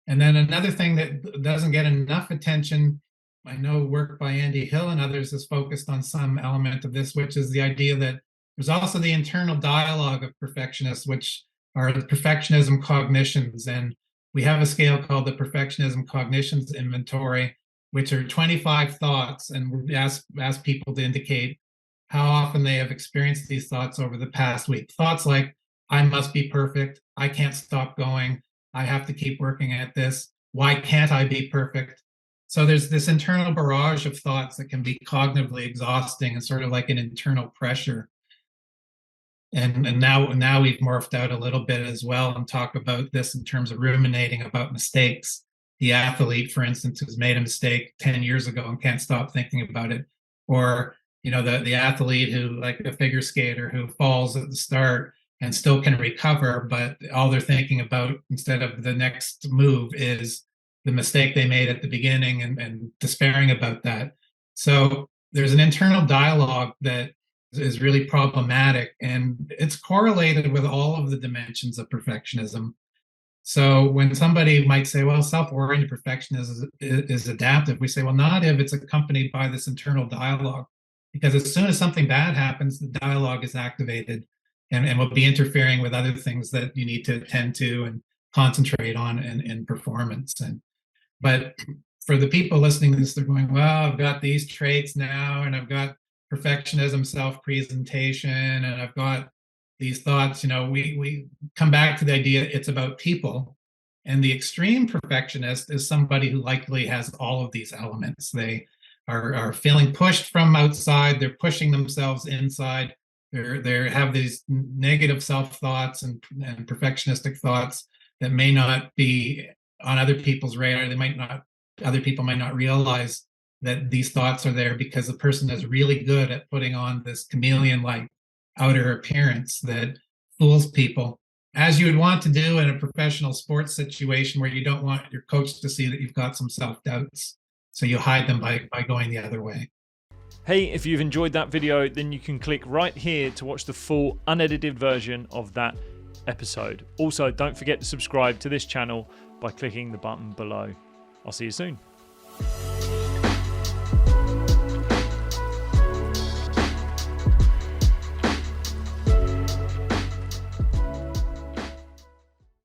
And then another thing that doesn't get enough attention, I know work by Andy Hill and others is focused on some element of this, which is the idea that there's also the internal dialogue of perfectionists, which are the perfectionism cognitions. And we have a scale called the perfectionism cognitions inventory, which are 25 thoughts. And we ask people to indicate how often they have experienced these thoughts over the past week. Thoughts like, I must be perfect. I can't stop going. I have to keep working at this. Why can't I be perfect? So there's this internal barrage of thoughts that can be cognitively exhausting and sort of like an internal pressure. And now we've morphed out a little bit as well and talk about this in terms of ruminating about mistakes. The athlete, for instance, who's made a mistake 10 years ago and can't stop thinking about it. Or, the athlete who, like a figure skater who falls at the start and still can recover, but all they're thinking about instead of the next move is the mistake they made at the beginning and despairing about that. So there's an internal dialogue that is really problematic, and it's correlated with all of the dimensions of perfectionism. So when somebody might say, well, self-oriented perfectionism is adaptive, we say, well, not if it's accompanied by this internal dialogue, because as soon as something bad happens, the dialogue is activated and will be interfering with other things that you need to attend to and concentrate on in performance. But for the people listening to this, they're going, well, I've got these traits now, and I've got perfectionism, self-presentation, and I've got these thoughts. We come back to the idea it's about people. And the extreme perfectionist is somebody who likely has all of these elements. They are feeling pushed from outside. They're pushing themselves inside. They have these negative self-thoughts and perfectionistic thoughts that may not be on other people's radar. Other people might not realize that these thoughts are there because the person is really good at putting on this chameleon-like outer appearance that fools people, as you would want to do in a professional sports situation where you don't want your coach to see that you've got some self-doubts. So you hide them by going the other way. Hey, if you've enjoyed that video, then you can click right here to watch the full unedited version of that episode. Also, don't forget to subscribe to this channel by clicking the button below. I'll see you soon.